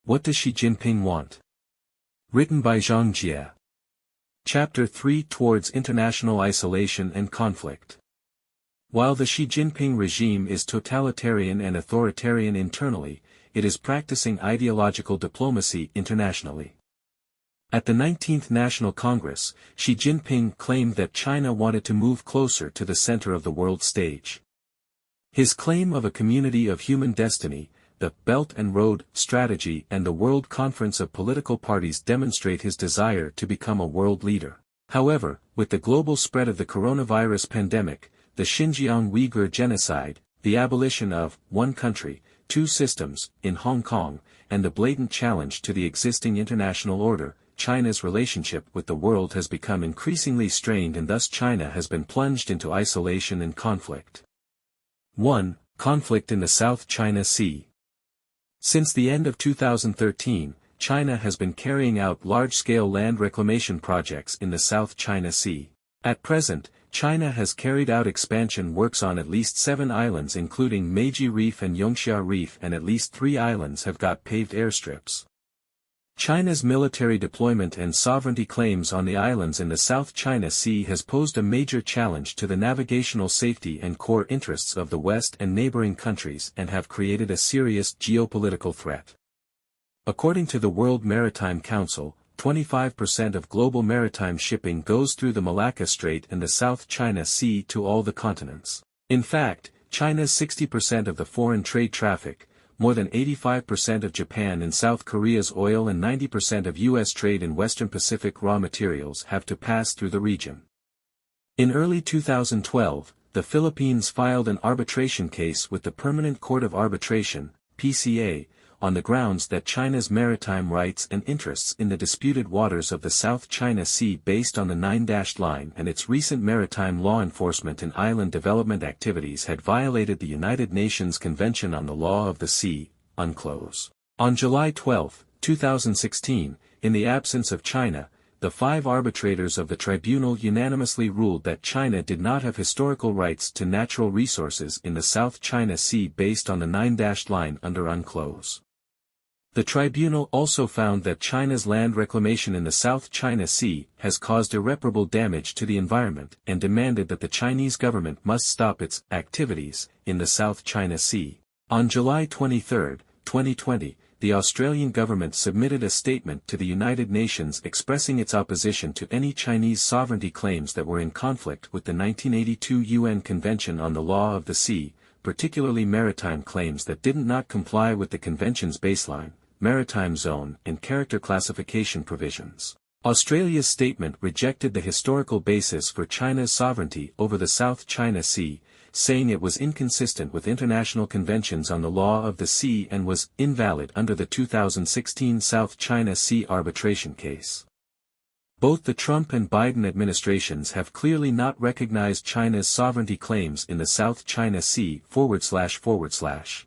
What does Xi Jinping want? Written by Zhang Jie. Chapter 3 Towards International Isolation and Conflict. While the Xi Jinping regime is totalitarian and authoritarian internally, it is practicing ideological diplomacy internationally. At the 19th National Congress, Xi Jinping claimed that China wanted to move closer to the center of the world stage. His claim of a community of human destiny, the Belt and Road strategy and the World Conference of Political Parties demonstrate his desire to become a world leader. However, with the global spread of the coronavirus pandemic, the Xinjiang Uyghur genocide, the abolition of one country, two systems in Hong Kong, and the blatant challenge to the existing international order, China's relationship with the world has become increasingly strained, and thus China has been plunged into isolation and conflict. 1. Conflict in the South China Sea. Since the end of 2013, China has been carrying out large-scale land reclamation projects in the South China Sea. At present, China has carried out expansion works on at least 7 islands including Meiji Reef and Yongxia Reef, and at least 3 islands have got paved airstrips. China's military deployment and sovereignty claims on the islands in the South China Sea has posed a major challenge to the navigational safety and core interests of the West and neighboring countries and have created a serious geopolitical threat. According to the World Maritime Council, 25% of global maritime shipping goes through the Malacca Strait and the South China Sea to all the continents. In fact, China's 60% of the foreign trade traffic, more than 85% of Japan and South Korea's oil and 90% of U.S. trade in Western Pacific raw materials have to pass through the region. In early 2012, the Philippines filed an arbitration case with the Permanent Court of Arbitration, PCA, on the grounds that China's maritime rights and interests in the disputed waters of the South China Sea based on the Nine-Dashed Line and its recent maritime law enforcement and island development activities had violated the United Nations Convention on the Law of the Sea, UNCLOS. On July 12, 2016, in the absence of China, the 5 arbitrators of the tribunal unanimously ruled that China did not have historical rights to natural resources in the South China Sea based on the Nine-Dashed Line under UNCLOS. The tribunal also found that China's land reclamation in the South China Sea has caused irreparable damage to the environment and demanded that the Chinese government must stop its activities in the South China Sea. On July 23, 2020, the Australian government submitted a statement to the United Nations expressing its opposition to any Chinese sovereignty claims that were in conflict with the 1982 UN Convention on the Law of the Sea, particularly maritime claims that did not comply with the convention's baseline, maritime zone and character classification provisions. Australia's statement rejected the historical basis for China's sovereignty over the South China Sea, saying it was inconsistent with international conventions on the law of the sea and was invalid under the 2016 South China Sea arbitration case. Both the Trump and Biden administrations have clearly not recognized China's sovereignty claims in the South China Sea //.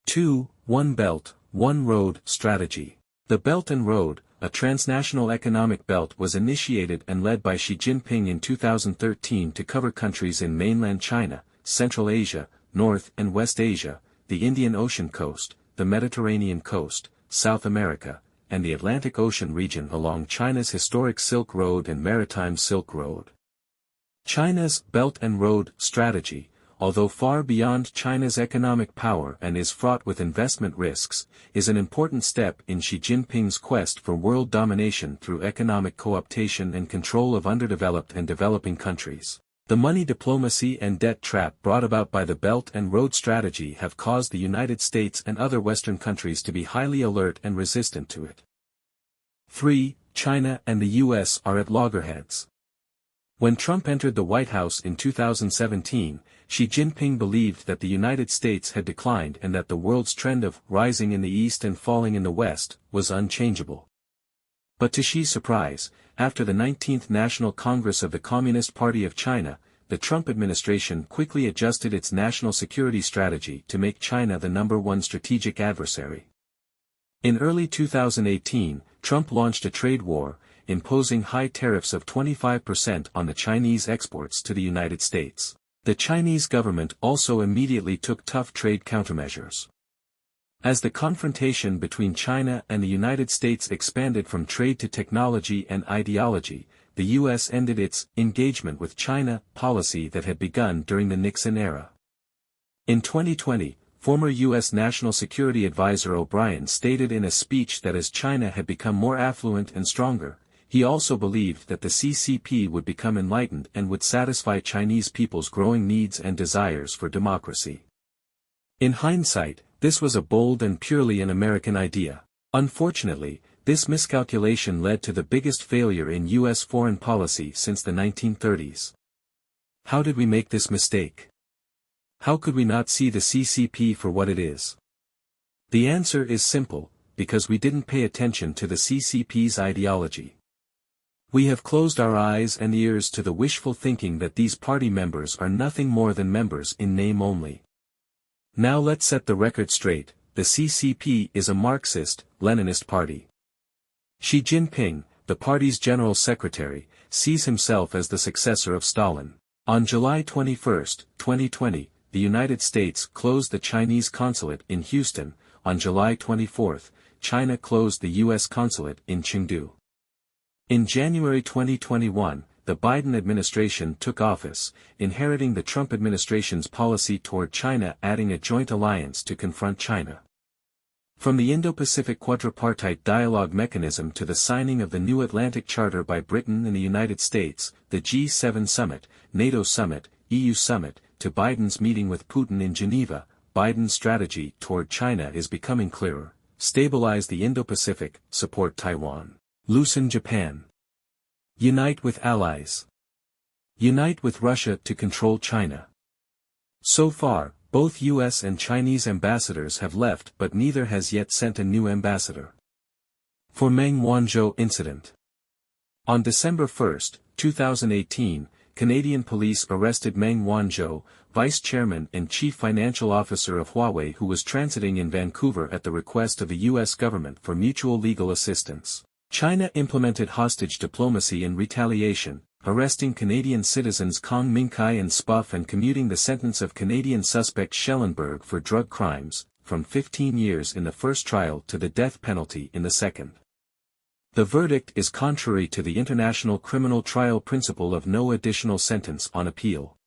2. One Belt, One Road strategy. The Belt and Road, a transnational economic belt, was initiated and led by Xi Jinping in 2013 to cover countries in mainland China, Central Asia, North and West Asia, the Indian Ocean coast, the Mediterranean coast, South America, and the Atlantic Ocean region along China's historic Silk Road and Maritime Silk Road. China's Belt and Road strategy, although far beyond China's economic power and is fraught with investment risks, is an important step in Xi Jinping's quest for world domination through economic co-optation and control of underdeveloped and developing countries. The money diplomacy and debt trap brought about by the Belt and Road strategy have caused the United States and other Western countries to be highly alert and resistant to it. 3. China and the U.S. are at loggerheads. When Trump entered the White House in 2017, Xi Jinping believed that the United States had declined and that the world's trend of rising in the East and falling in the West was unchangeable. But to Xi's surprise, after the 19th National Congress of the Communist Party of China, the Trump administration quickly adjusted its national security strategy to make China the #1 strategic adversary. In early 2018, Trump launched a trade war, imposing high tariffs of 25% on the Chinese exports to the United States. The Chinese government also immediately took tough trade countermeasures. As the confrontation between China and the United States expanded from trade to technology and ideology, the U.S. ended its engagement with China policy that had begun during the Nixon era. In 2020, former U.S. National Security Advisor O'Brien stated in a speech that as China had become more affluent and stronger, he also believed that the CCP would become enlightened and would satisfy Chinese people's growing needs and desires for democracy. In hindsight, this was a bold and purely an American idea. Unfortunately, this miscalculation led to the biggest failure in U.S. foreign policy since the 1930s. How did we make this mistake? How could we not see the CCP for what it is? The answer is simple, because we didn't pay attention to the CCP's ideology. We have closed our eyes and ears to the wishful thinking that these party members are nothing more than members in name only. Now let's set the record straight, the CCP is a Marxist, Leninist party. Xi Jinping, the party's general secretary, sees himself as the successor of Stalin. On July 21, 2020, the United States closed the Chinese consulate in Houston. On July 24, China closed the U.S. consulate in Chengdu. In January 2021, the Biden administration took office, inheriting the Trump administration's policy toward China, adding a joint alliance to confront China. From the Indo-Pacific quadripartite dialogue mechanism to the signing of the new Atlantic Charter by Britain and the United States, the G7 summit, NATO summit, EU summit, to Biden's meeting with Putin in Geneva, Biden's strategy toward China is becoming clearer: stabilize the Indo-Pacific, support Taiwan, loosen Japan. Unite with allies. Unite with Russia to control China. So far, both U.S. and Chinese ambassadors have left, but neither has yet sent a new ambassador. For Meng Wanzhou incident. On December 1, 2018, Canadian police arrested Meng Wanzhou, vice chairman and chief financial officer of Huawei, who was transiting in Vancouver at the request of the U.S. government for mutual legal assistance. China implemented hostage diplomacy in retaliation, arresting Canadian citizens Kong Mingkai and Spuff and commuting the sentence of Canadian suspect Schellenberg for drug crimes, from 15 years in the first trial to the death penalty in the second. The verdict is contrary to the international criminal trial principle of no additional sentence on appeal.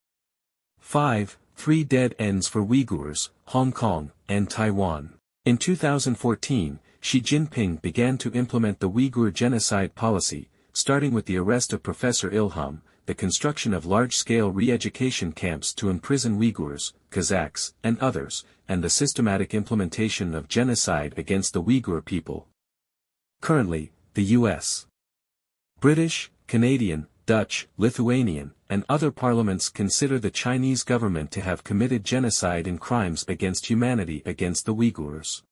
5. 3 dead ends for Uyghurs, Hong Kong, and Taiwan. In 2014, Xi Jinping began to implement the Uyghur genocide policy, starting with the arrest of Professor Ilham, the construction of large-scale re-education camps to imprison Uyghurs, Kazakhs, and others, and the systematic implementation of genocide against the Uyghur people. Currently, the U.S., British, Canadian, Dutch, Lithuanian, and other parliaments consider the Chinese government to have committed genocide and crimes against humanity against the Uyghurs.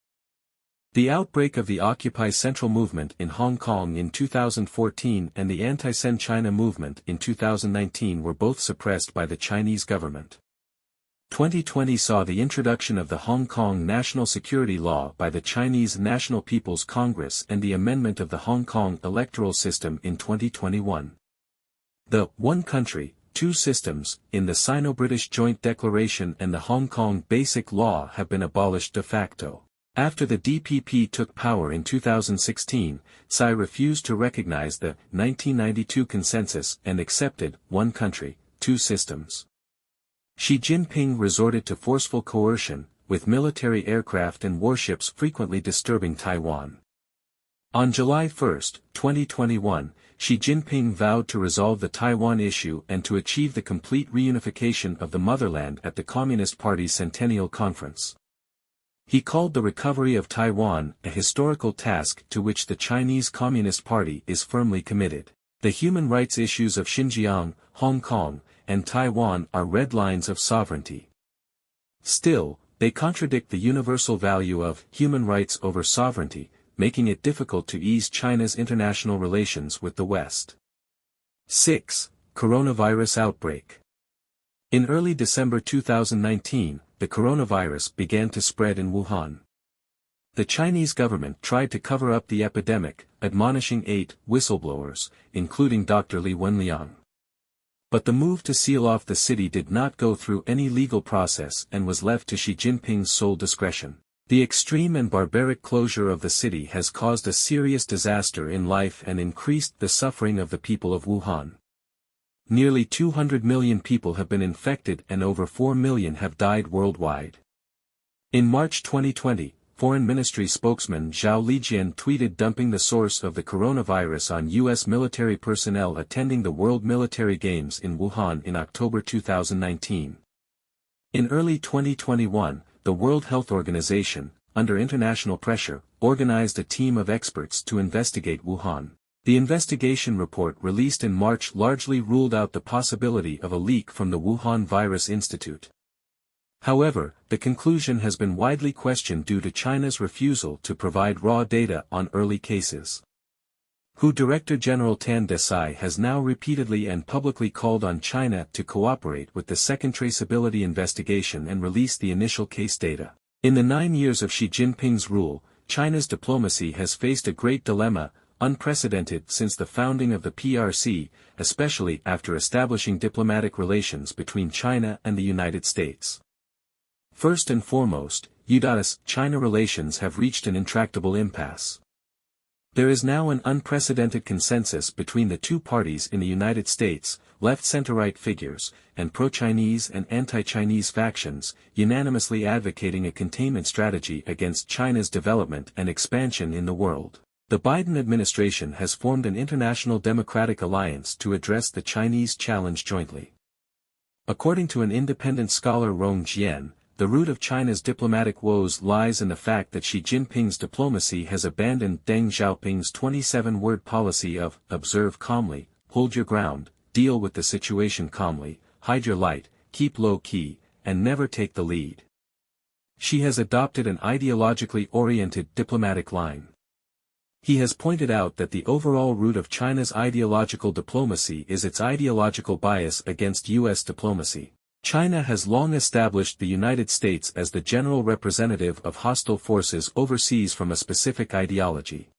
The outbreak of the Occupy Central movement in Hong Kong in 2014 and the Anti-Sen China movement in 2019 were both suppressed by the Chinese government. 2020 saw the introduction of the Hong Kong National Security Law by the Chinese National People's Congress and the amendment of the Hong Kong electoral system in 2021. The One Country, Two Systems in the Sino-British Joint Declaration and the Hong Kong Basic Law have been abolished de facto. After the DPP took power in 2016, Tsai refused to recognize the 1992 consensus and accepted One Country, Two Systems. Xi Jinping resorted to forceful coercion, with military aircraft and warships frequently disturbing Taiwan. On July 1, 2021, Xi Jinping vowed to resolve the Taiwan issue and to achieve the complete reunification of the motherland at the Communist Party's Centennial Conference. He called the recovery of Taiwan a historical task to which the Chinese Communist Party is firmly committed. The human rights issues of Xinjiang, Hong Kong, and Taiwan are red lines of sovereignty. Still, they contradict the universal value of human rights over sovereignty, making it difficult to ease China's international relations with the West. 6. Coronavirus outbreak. In early December 2019, the coronavirus began to spread in Wuhan. The Chinese government tried to cover up the epidemic, admonishing 8 whistleblowers, including Dr. Li Wenliang. But the move to seal off the city did not go through any legal process and was left to Xi Jinping's sole discretion. The extreme and barbaric closure of the city has caused a serious disaster in life and increased the suffering of the people of Wuhan. Nearly 200 million people have been infected and over 4 million have died worldwide. In March 2020, Foreign Ministry spokesman Zhao Lijian tweeted dumping the source of the coronavirus on U.S. military personnel attending the World Military Games in Wuhan in October 2019. In early 2021, the World Health Organization, under international pressure, organized a team of experts to investigate Wuhan. The investigation report released in March largely ruled out the possibility of a leak from the Wuhan Virus Institute. However, the conclusion has been widely questioned due to China's refusal to provide raw data on early cases. WHO Director General Tan Desai has now repeatedly and publicly called on China to cooperate with the second traceability investigation and release the initial case data. In the 9 years of Xi Jinping's rule, China's diplomacy has faced a great dilemma, unprecedented since the founding of the PRC, especially after establishing diplomatic relations between China and the United States. First and foremost, U.S.-China relations have reached an intractable impasse. There is now an unprecedented consensus between the two parties in the United States, left-center-right figures, and pro-Chinese and anti-Chinese factions, unanimously advocating a containment strategy against China's development and expansion in the world. The Biden administration has formed an international democratic alliance to address the Chinese challenge jointly. According to an independent scholar Rong Jian, the root of China's diplomatic woes lies in the fact that Xi Jinping's diplomacy has abandoned Deng Xiaoping's 27-word policy of, observe calmly, hold your ground, deal with the situation calmly, hide your light, keep low-key, and never take the lead. Xi has adopted an ideologically oriented diplomatic line. He has pointed out that the overall root of China's ideological diplomacy is its ideological bias against U.S. diplomacy. China has long established the United States as the general representative of hostile forces overseas from a specific ideology.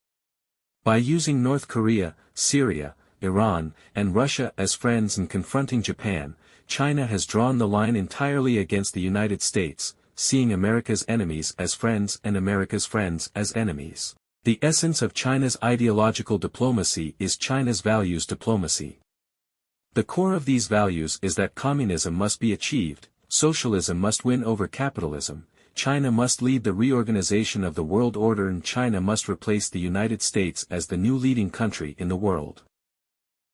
By using North Korea, Syria, Iran, and Russia as friends and confronting Japan, China has drawn the line entirely against the United States, seeing America's enemies as friends and America's friends as enemies. The essence of China's ideological diplomacy is China's values diplomacy. The core of these values is that communism must be achieved, socialism must win over capitalism, China must lead the reorganization of the world order and China must replace the United States as the new leading country in the world.